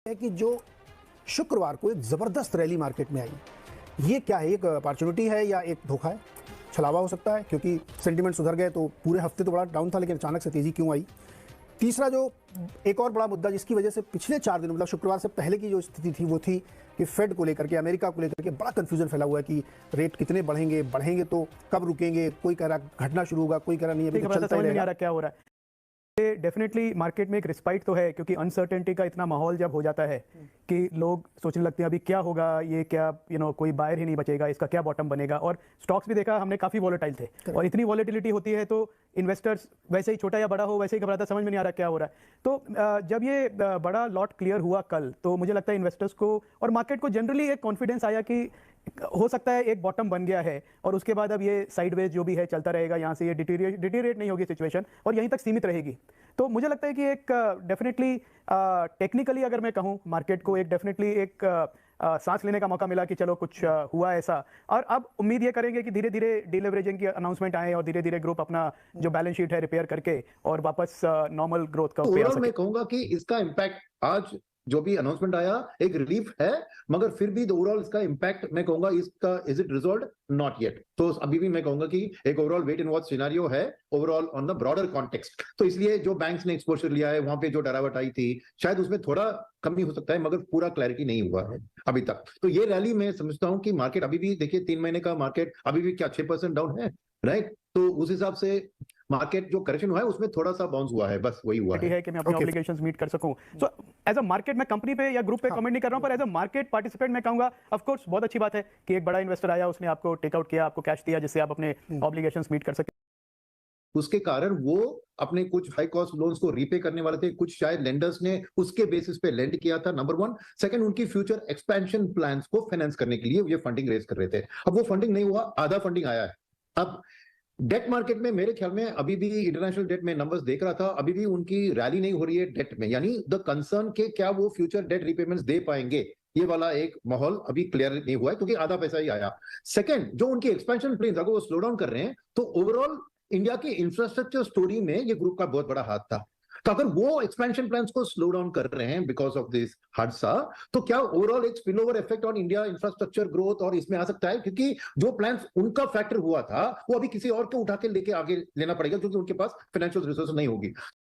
है कि जो शुक्रवार को एक ज़बरदस्त रैली मार्केट में आई, ये क्या है? एक अपॉर्चुनिटी है या एक धोखा है? छलावा हो सकता है क्योंकि सेंटिमेंट सुधर गए तो पूरे हफ्ते तो बड़ा डाउन था, लेकिन अचानक से तेज़ी क्यों आई? तीसरा जो एक और बड़ा मुद्दा जिसकी वजह से पिछले 4 दिन मतलब शुक्रवार से पहले की जो स्थिति थी वो थी कि फेड को लेकर के, अमेरिका को लेकर के बड़ा कन्फ्यूजन फैला हुआ है कि रेट कितने बढ़ेंगे तो कब रुकेंगे, कोई कह रहा घटना शुरू होगा, कोई कह रहा नहीं अभी तो चलता ही रहेगा। क्या हो रहा है? डेफिनेटली मार्केट में एक रिस्पाइट तो है, क्योंकि अनसर्टेनिटी का इतना माहौल जब हो जाता है कि लोग सोचने लगते हैं अभी क्या होगा, ये क्या कोई बायर ही नहीं बचेगा, इसका क्या बॉटम बनेगा। और स्टॉक्स भी देखा हमने काफी वॉलेटाइल थे, और इतनी वॉलेटिलिटी होती है तो इन्वेस्टर्स वैसे ही छोटा या बड़ा हो वैसे ही घबराता, समझ में नहीं आ रहा क्या हो रहा है। तो जब ये बड़ा लॉट क्लियर हुआ कल, तो मुझे लगता है इन्वेस्टर्स को और मार्केट को जनरली एक कॉन्फिडेंस आया कि हो सकता है एक बॉटम बन गया है, और उसके बाद अब ये साइडवेज जो भी है चलता रहेगा, यहाँ से ये डिटीरिएट नहीं होगी सिचुएशन और यहीं तक सीमित रहेगी। तो मुझे लगता है कि एक डेफिनेटली टेक्निकली अगर मैं कहूँ, मार्केट को एक डेफिनेटली एक सांस लेने का मौका मिला कि चलो कुछ हुआ ऐसा। और अब उम्मीद ये करेंगे कि धीरे धीरे डीलेवरेजिंग की अनाउंसमेंट आए और धीरे धीरे ग्रुप अपना जो बैलेंस शीट है रिपेयर करके और वापस नॉर्मल ग्रोथ का पे आ सके। मैं कहूंगा कि इसका इम्पैक्ट आज जो भी अनाउंसमेंट आया एक रिलीफ है, मगर फिर भी ओवरऑल इसका इम्पैक्ट मैं कहूंगा इसका is it resolved? Not yet. तो अभी भी मैं कहूंगा कि एक overall wait and watch scenario है overall on the broader context. तो इसलिए जो बैंक्स ने एक्सपोजर लिया है, वहां पे जो डरावट आई थी, शायद उसमें थोड़ा कमी हो सकता है, मगर पूरा क्लैरिटी नहीं हुआ है अभी तक। तो ये रैली मैं समझता हूं कि मार्केट अभी भी देखिए 3 महीने का मार्केट अभी भी क्या 6% डाउन है, राइट? तो उस हिसाब से मार्केट जो करेक्शन हुआ है उसमें थोड़ा सा बाउंस हुआ है, बस वही हुआ है कि मैं अपने ऑब्लिगेशंस मीट कर सकूं। सो एज अ मार्केट, मैं कंपनी पे या ग्रुप पे कमेंट नहीं कर रहा हूं, पर एज अ मार्केट पार्टिसिपेंट मैं कहूंगा ऑफ कोर्स बहुत अच्छी बात है कि एक बड़ा इन्वेस्टर आया, उसने आपको टेक आउट किया, आपको कैश दिया, जिससे आप अपने ऑब्लिगेशंस मीट कर सके। उसके कारण वो अपने कुछ हाई कॉस्ट लोन्स को रीपे करने वाले थे, कुछ शायद लेंडर्स ने उसके बेसिस पे लेंड किया था, नंबर 1। सेकंड, उनकी फ्यूचर एक्सपेंशन प्लान्स को फाइनेंस करने के लिए ये फंडिंग रेज कर रहे थे। अब वो फंडिंग नहीं हुआ, आधा फंडिंग आया है। अब डेट मार्केट में मेरे ख्याल में अभी भी इंटरनेशनल डेट में नंबर्स देख रहा था, अभी भी उनकी रैली नहीं हो रही है डेट में, यानी द कंसर्न के क्या वो फ्यूचर डेट रीपेमेंट्स दे पाएंगे, ये वाला एक माहौल अभी क्लियर नहीं हुआ है, क्योंकि आधा पैसा ही आया। सेकंड, जो उनकी एक्सपेंशन प्लान्स अगर वो स्लो डाउन कर रहे हैं तो ओवरऑल इंडिया की इंफ्रास्ट्रक्चर स्टोरी में ये ग्रुप का बहुत बड़ा हाथ था। तो अगर वो एक्सपेंशन प्लान्स को स्लो डाउन कर रहे हैं बिकॉज ऑफ दिस हादसा, तो क्या ओवरऑल एक spill over effect on India infrastructure growth और इसमें आ सकता है? क्योंकि जो प्लान्स उनका फैक्टर हुआ था वो अभी किसी और को उठा के लेके आगे लेना पड़ेगा, क्योंकि उनके पास फाइनेंशियल रिसोर्स नहीं होगी।